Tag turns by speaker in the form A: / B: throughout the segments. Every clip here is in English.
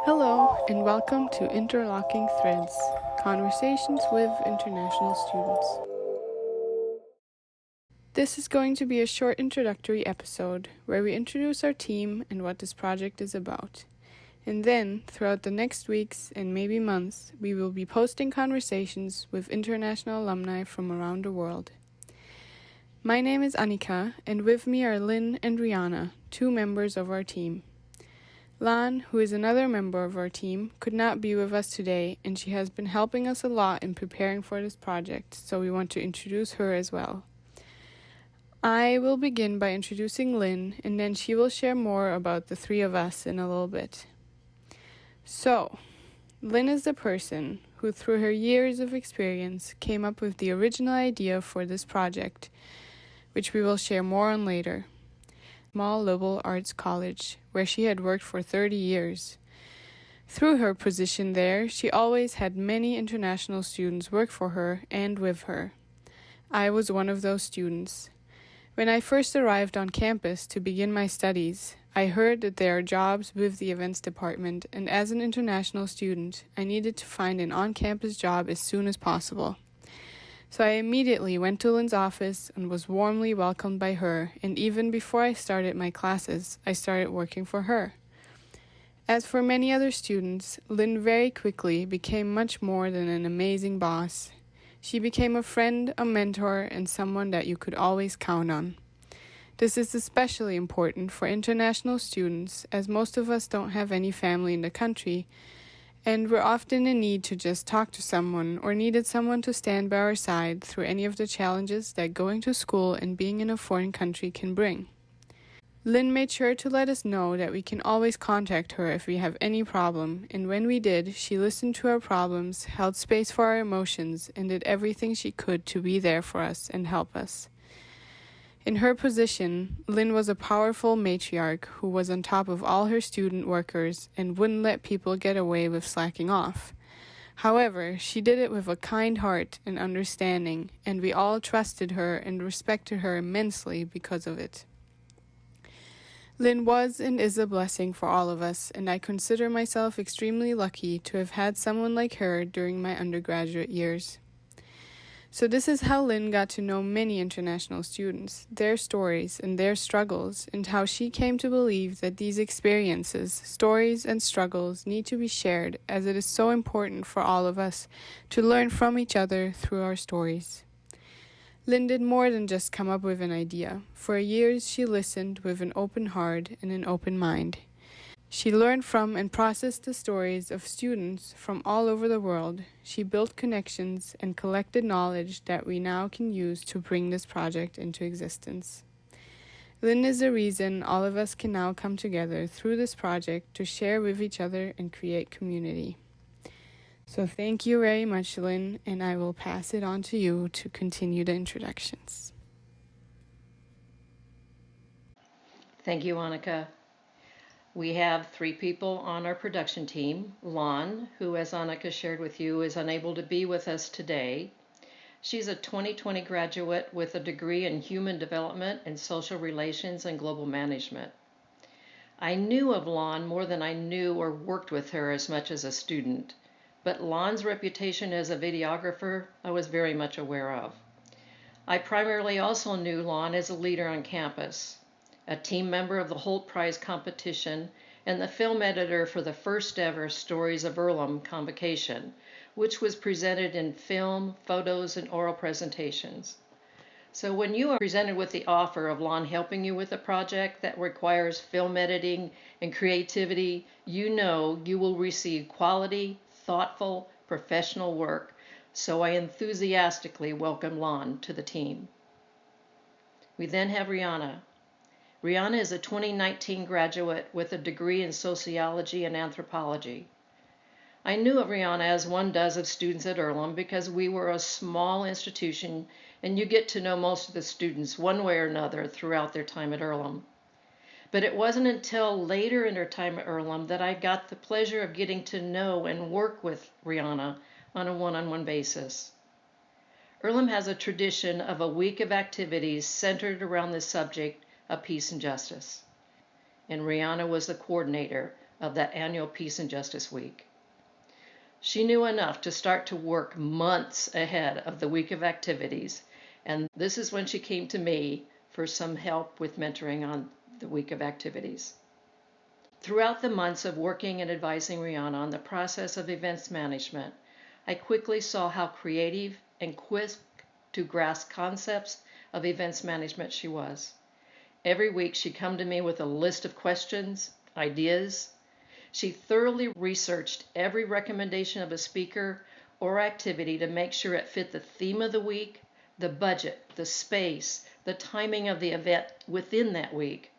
A: Hello, and welcome to Interlocking Threads, conversations with international students. This is going to be a short introductory episode where we introduce our team and what this project is about. And then, throughout the next weeks and maybe months, we will be posting conversations with international alumni from around the world. My name is Annika, and with me are Lynn and Rihanna, two members of our team. Lan, who is another member of our team, could not be with us today, and she has been helping us a lot in preparing for this project, so we want to introduce her as well. I will begin by introducing Lynn, and then she will share more about the three of us in a little bit. So, Lynn is the person who, through her years of experience, came up with the original idea for this project, which we will share more on later. Small liberal arts college, where she had worked for 30 years. Through her position there, she always had many international students work for her and with her. I was one of those students. When I first arrived on campus to begin my studies, I heard that there are jobs with the events department, and as an international student, I needed to find an on-campus job as soon as possible. So I immediately went to Lynn's office and was warmly welcomed by her, and even before I started my classes, I started working for her. As for many other students, Lynn very quickly became much more than an amazing boss. She became a friend, a mentor, and someone that you could always count on. This is especially important for international students, as most of us don't have any family in the country, and we're often in need to just talk to someone or needed someone to stand by our side through any of the challenges that going to school and being in a foreign country can bring. Lynn made sure to let us know that we can always contact her if we have any problem, and when we did, she listened to our problems, held space for our emotions, and did everything she could to be there for us and help us. In her position, Lynn was a powerful matriarch who was on top of all her student workers and wouldn't let people get away with slacking off. However, she did it with a kind heart and understanding, and we all trusted her and respected her immensely because of it. Lynn was and is a blessing for all of us, and I consider myself extremely lucky to have had someone like her during my undergraduate years. So this is how Lynn got to know many international students, their stories and their struggles, and how she came to believe that these experiences, stories, and struggles need to be shared, as it is so important for all of us to learn from each other through our stories. Lynn did more than just come up with an idea. For years, she listened with an open heart and an open mind. She learned from and processed the stories of students from all over the world. She built connections and collected knowledge that we now can use to bring this project into existence. Lynn is the reason all of us can now come together through this project to share with each other and create community. So thank you very much, Lynn, and I will pass it on to you to continue the introductions.
B: Thank you, Annika. We have 3 people on our production team. Lon, who, as Annika shared with you, is unable to be with us today. She's a 2020 graduate with a degree in human development and social relations and global management. I knew of Lon more than I knew or worked with her as much as a student, but Lon's reputation as a videographer I was very much aware of. I primarily also knew Lon as a leader on campus, a team member of the Holt Prize competition, and the film editor for the first ever Stories of Earlham convocation, which was presented in film, photos, and oral presentations. So when you are presented with the offer of Lon helping you with a project that requires film editing and creativity, you know you will receive quality, thoughtful, professional work. So I enthusiastically welcome Lon to the team. We then have Rihanna. Rihanna is a 2019 graduate with a degree in sociology and anthropology. I knew of Rihanna as one does of students at Earlham because we were a small institution and you get to know most of the students one way or another throughout their time at Earlham. But it wasn't until later in her time at Earlham that I got the pleasure of getting to know and work with Rihanna on a one-on-one basis. Earlham has a tradition of a week of activities centered around the subject of peace and justice. And Rihanna was the coordinator of that annual Peace and Justice Week. She knew enough to start to work months ahead of the week of activities, and this is when she came to me for some help with mentoring on the week of activities. Throughout the months of working and advising Rihanna on the process of events management, I quickly saw how creative and quick to grasp concepts of events management she was. Every week she'd come to me with a list of questions, ideas. She thoroughly researched every recommendation of a speaker or activity to make sure it fit the theme of the week, the budget, the space, the timing of the event within that week.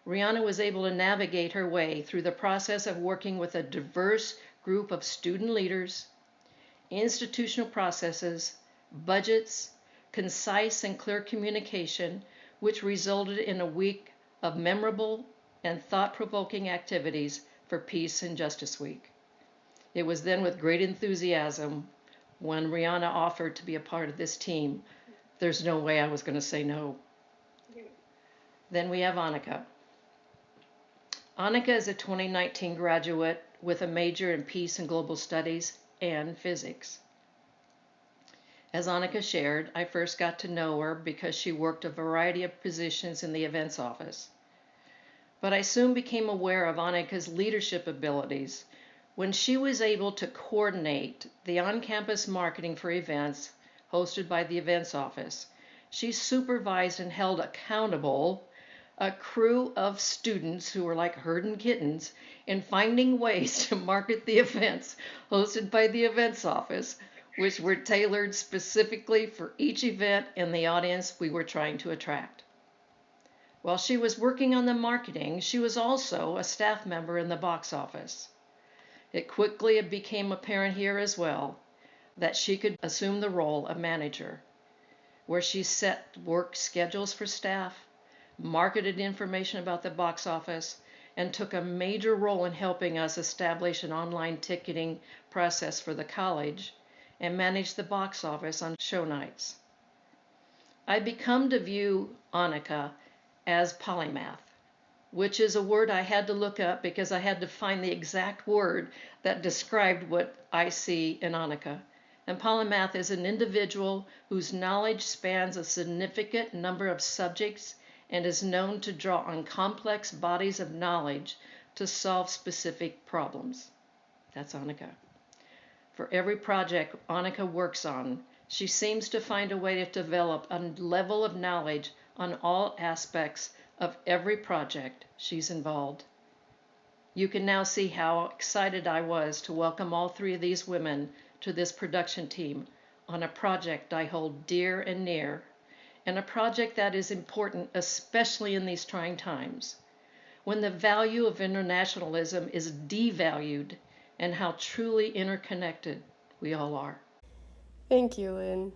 B: Rihanna was able to navigate her way through the process of working with a diverse group of student leaders, institutional processes, budgets, concise and clear communication, which resulted in a week of memorable and thought-provoking activities for Peace and Justice Week. It was then with great enthusiasm when Rihanna offered to be a part of this team. There's no way I was going to say no. Then we have Annika. Annika is a 2019 graduate with a major in Peace and Global Studies and Physics. As Annika shared, I first got to know her because she worked a variety of positions in the events office. But I soon became aware of Annika's leadership abilities when she was able to coordinate the on-campus marketing for events hosted by the events office. She supervised and held accountable a crew of students who were like herding kittens in finding ways to market the events hosted by the events office, which were tailored specifically for each event and the audience we were trying to attract. While she was working on the marketing, she was also a staff member in the box office. It quickly became apparent here as well that she could assume the role of manager, where she set work schedules for staff, marketed information about the box office, and took a major role in helping us establish an online ticketing process for the college and manage the box office on show nights. I become to view Annika as polymath, which is a word I had to look up because I had to find the exact word that described what I see in Annika. And polymath is an individual whose knowledge spans a significant number of subjects and is known to draw on complex bodies of knowledge to solve specific problems. That's Annika. For every project Annika works on, she seems to find a way to develop a level of knowledge on all aspects of every project she's involved. You can now see how excited I was to welcome all three of these women to this production team on a project I hold dear and near, and a project that is important especially in these trying times, when the value of internationalism is devalued and how truly interconnected we all are.
A: Thank you, Lynn.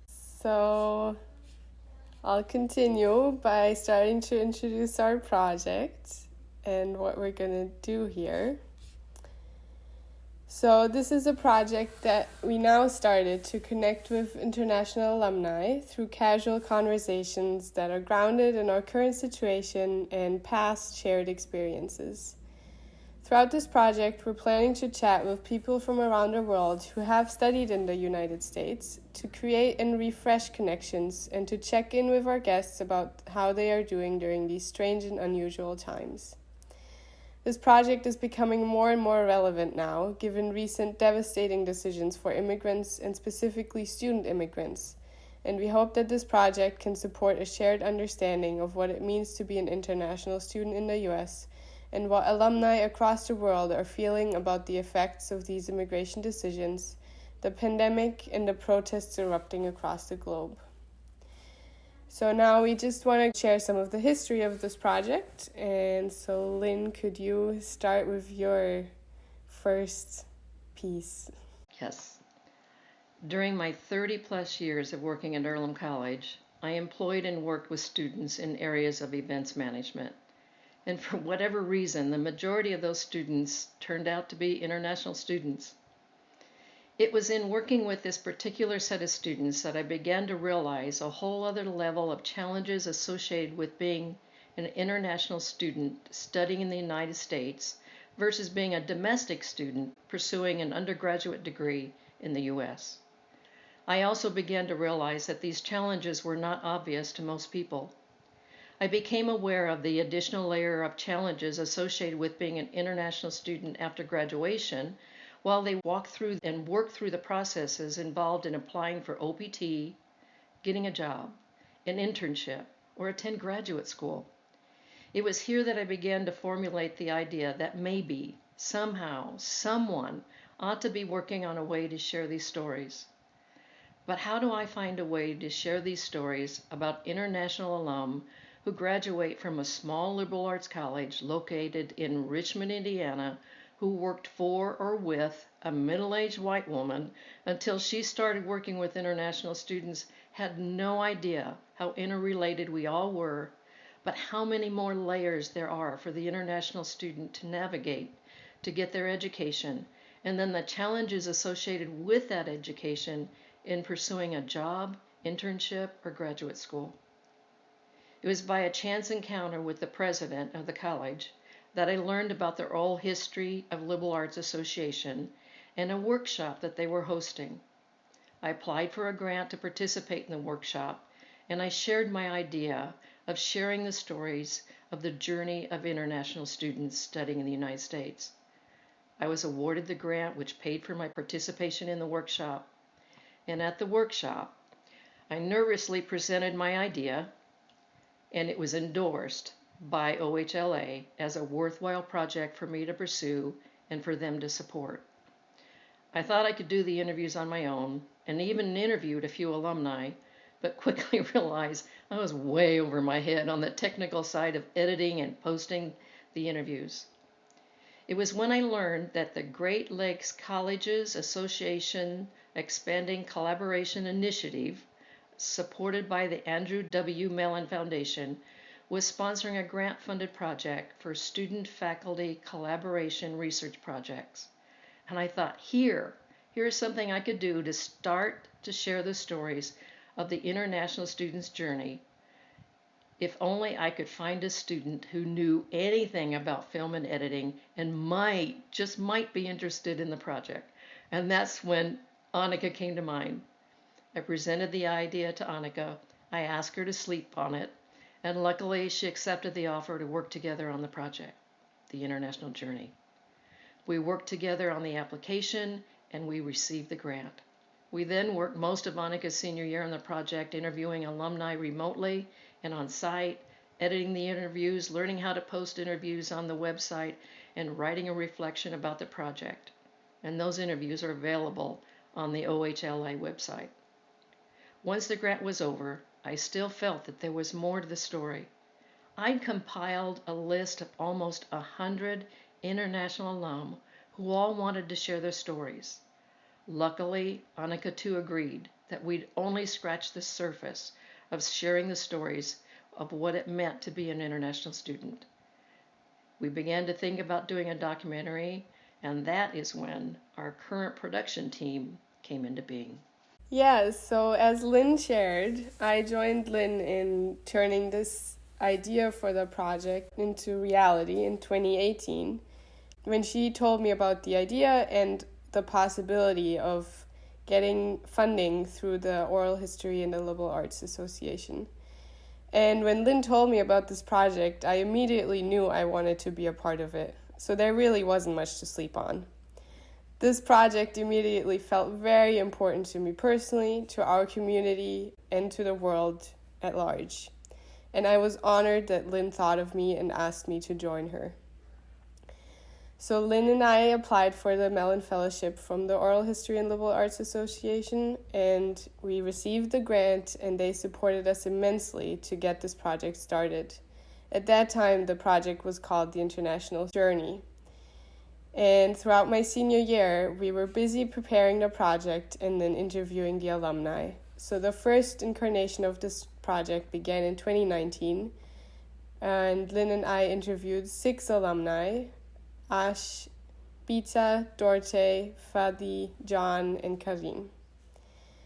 A: So I'll continue by starting to introduce our project and what we're going to do here. So this is a project that we now started to connect with international alumni through casual conversations that are grounded in our current situation and past shared experiences. Throughout this project, we're planning to chat with people from around the world who have studied in the United States to create and refresh connections and to check in with our guests about how they are doing during these strange and unusual times. This project is becoming more and more relevant now, given recent devastating decisions for immigrants and specifically student immigrants, and we hope that this project can support a shared understanding of what it means to be an international student in the U.S., and what alumni across the world are feeling about the effects of these immigration decisions, the pandemic, and the protests erupting across the globe. So now we just want to share some of the history of this project. And so Lynn, could you start with your first piece?
B: Yes. During my 30-plus years of working at Earlham College, I employed and worked with students in areas of events management. And for whatever reason, the majority of those students turned out to be international students. It was in working with this particular set of students that I began to realize a whole other level of challenges associated with being an international student studying in the United States versus being a domestic student pursuing an undergraduate degree in the U.S. I also began to realize that these challenges were not obvious to most people. I became aware of the additional layer of challenges associated with being an international student after graduation while they walk through and work through the processes involved in applying for OPT, getting a job, an internship, or attend graduate school. It was here that I began to formulate the idea that maybe, somehow, someone ought to be working on a way to share these stories. But how do I find a way to share these stories about international alum who graduate from a small liberal arts college located in Richmond, Indiana, who worked for or with a middle-aged white woman until she started working with international students, had no idea how interrelated we all were, but how many more layers there are for the international student to navigate to get their education, and then the challenges associated with that education in pursuing a job, internship, or graduate school. It was by a chance encounter with the president of the college that I learned about the oral history of Liberal Arts Association and a workshop that they were hosting. I applied for a grant to participate in the workshop, and I shared my idea of sharing the stories of the journey of international students studying in the United States. I was awarded the grant, which paid for my participation in the workshop. And at the workshop, I nervously presented my idea, and it was endorsed by OHLA as a worthwhile project for me to pursue and for them to support. I thought I could do the interviews on my own, and even interviewed a few alumni, but quickly realized I was way over my head on the technical side of editing and posting the interviews. It was when I learned that the Great Lakes Colleges Association Expanding Collaboration Initiative, supported by the Andrew W. Mellon Foundation, was sponsoring a grant-funded project for student-faculty collaboration research projects. And I thought, here's something I could do to start to share the stories of the international student's journey. If only I could find a student who knew anything about film and editing and just might be interested in the project. And that's when Annika came to mind. I presented the idea to Annika. I asked her to sleep on it, and luckily she accepted the offer to work together on the project, the International Journey. We worked together on the application, and we received the grant. We then worked most of Annika's senior year on the project, interviewing alumni remotely and on site, editing the interviews, learning how to post interviews on the website, and writing a reflection about the project. And those interviews are available on the OHLA website. Once the grant was over, I still felt that there was more to the story. I'd compiled a list of almost 100 international alum who all wanted to share their stories. Luckily, Annika too agreed that we'd only scratched the surface of sharing the stories of what it meant to be an international student. We began to think about doing a documentary, and that is when our current production team came into being.
A: Yes, so as Lynn shared, I joined Lynn in turning this idea for the project into reality in 2018 when she told me about the idea and the possibility of getting funding through the Oral History and the Liberal Arts Association. And when Lynn told me about this project, I immediately knew I wanted to be a part of it, so there really wasn't much to sleep on. This project immediately felt very important to me personally, to our community, and to the world at large. And I was honored that Lynn thought of me and asked me to join her. So Lynn and I applied for the Mellon Fellowship from the Oral History and Liberal Arts Association, and we received the grant, and they supported us immensely to get this project started. At that time, the project was called the International Journey. And throughout my senior year, we were busy preparing the project and then interviewing the alumni. So the first incarnation of this project began in 2019, and Lynn and I interviewed 6 alumni: Ash, Bita, Dorte, Fadi, John, and Karim.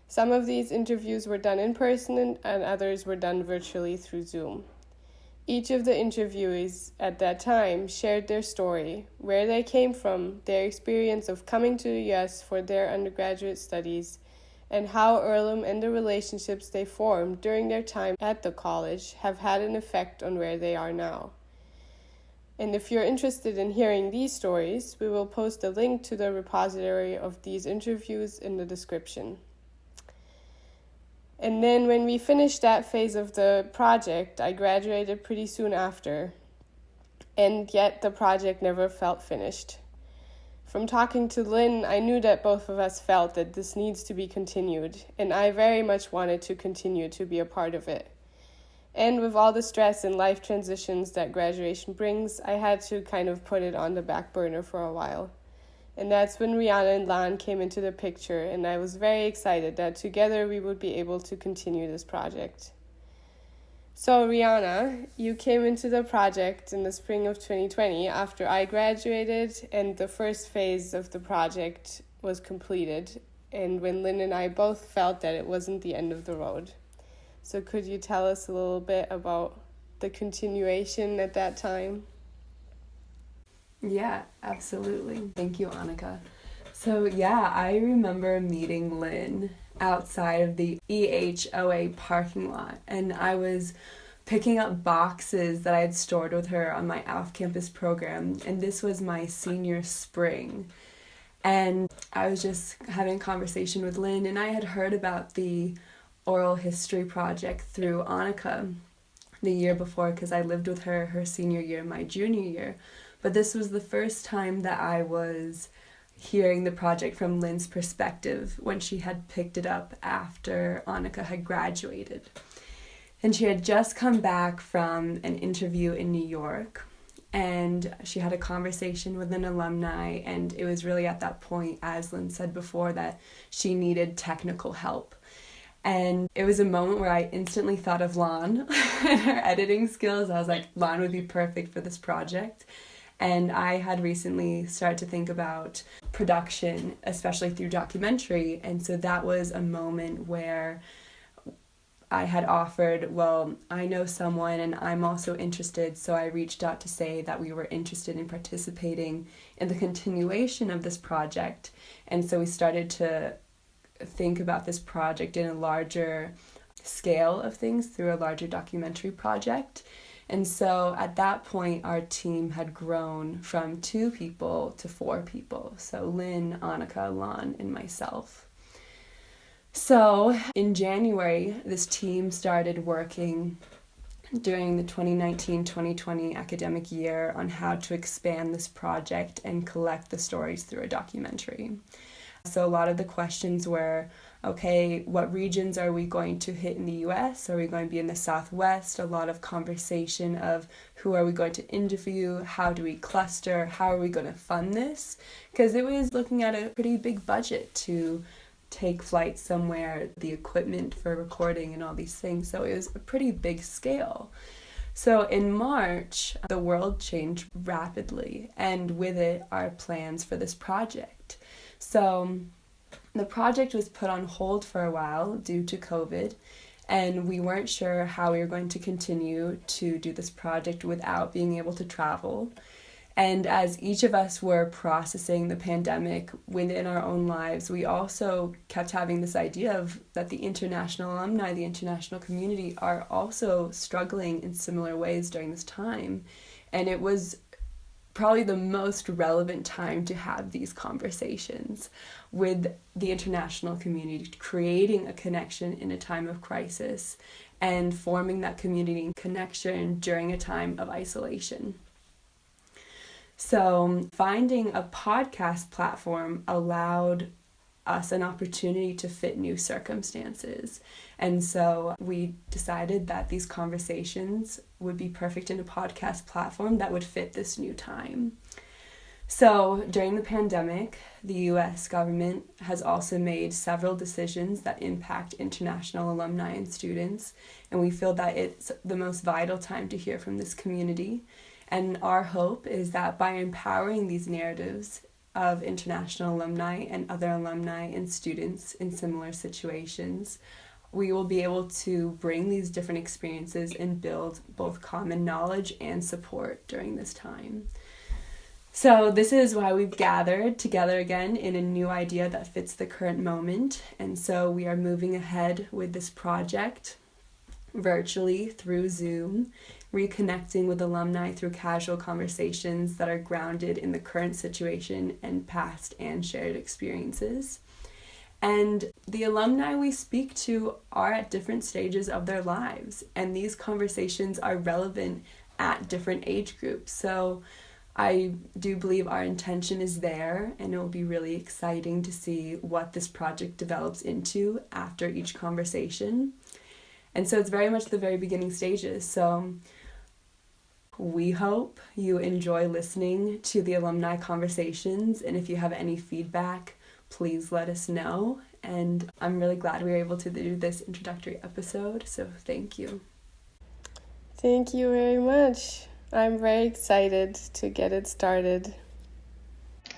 A: Some of these interviews were done in person and others were done virtually through Zoom. Each of the interviewees at that time shared their story, where they came from, their experience of coming to the US for their undergraduate studies, and how Earlham and the relationships they formed during their time at the college have had an effect on where they are now. And if you're interested in hearing these stories, we will post a link to the repository of these interviews in the description. And then when we finished that phase of the project, I graduated pretty soon after, and yet the project never felt finished. From talking to Lynn, I knew that both of us felt that this needs to be continued, and I very much wanted to continue to be a part of it. And with all the stress and life transitions that graduation brings, I had to kind of put it on the back burner for a while. And that's when Rihanna and Lan came into the picture, and I was very excited that together we would be able to continue this project. So Rihanna, you came into the project in the spring of 2020 after I graduated and the first phase of the project was completed, and when Lynn and I both felt that it wasn't the end of the road. So could you tell us a little bit about the continuation at that time?
C: Yeah, absolutely. Thank you, Annika. So yeah, I remember meeting Lynn outside of the EHOA parking lot, and I was picking up boxes that I had stored with her on my off-campus program, and this was my senior spring. And I was just having a conversation with Lynn, and I had heard about the oral history project through Annika the year before because I lived with her senior year, my junior year. But this was the first time that I was hearing the project from Lynn's perspective when she had picked it up after Annika had graduated. And she had just come back from an interview in New York, and she had a conversation with an alumni, and it was really at that point, as Lynn said before, that she needed technical help. And it was a moment where I instantly thought of Lan and her editing skills. I was like, Lan would be perfect for this project. And I had recently started to think about production, especially through documentary. And so that was a moment where I had offered, well, I know someone and I'm also interested. So I reached out to say that we were interested in participating in the continuation of this project. And so we started to think about this project in a larger scale of things through a larger documentary project. And so at that point, our team had grown from 2 people to 4 people. So Lynn, Annika, Lan, and myself. So in January, this team started working during the 2019-2020 academic year on how to expand this project and collect the stories through a documentary. So a lot of the questions were, okay, what regions are we going to hit in the US? Are we going to be in the Southwest? A lot of conversation of who are we going to interview? How do we cluster? How are we going to fund this? Because it was looking at a pretty big budget to take flights somewhere, the equipment for recording and all these things. So it was a pretty big scale. So in March, the world changed rapidly, and with it, our plans for this project. So the project was put on hold for a while due to COVID, and we weren't sure how we were going to continue to do this project without being able to travel. And as each of us were processing the pandemic within our own lives, we also kept having this idea of that the international alumni, the international community, are also struggling in similar ways during this time. And it was probably the most relevant time to have these conversations with the international community, creating a connection in a time of crisis and forming that community connection during a time of isolation. So finding a podcast platform allowed us an opportunity to fit new circumstances. And so we decided that these conversations would be perfect in a podcast platform that would fit this new time. So during the pandemic, the US government has also made several decisions that impact international alumni and students, and we feel that it's the most vital time to hear from this community. And our hope is that by empowering these narratives of international alumni and other alumni and students in similar situations, we will be able to bring these different experiences and build both common knowledge and support during this time. So this is why we've gathered together again in a new idea that fits the current moment. And so we are moving ahead with this project virtually through Zoom, reconnecting with alumni through casual conversations that are grounded in the current situation and past and shared experiences. And the alumni we speak to are at different stages of their lives, and these conversations are relevant at different age groups. So I do believe our intention is there, and it will be really exciting to see what this project develops into after each conversation. And so it's very much the very beginning stages. So we hope you enjoy listening to the alumni conversations, and if you have any feedback, please let us know. And I'm really glad we were able to do this introductory episode, so thank you.
A: Thank you very much. I'm very excited to get it started.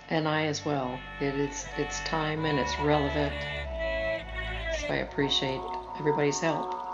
B: And I as well. It's time and it's relevant. So I appreciate everybody's help.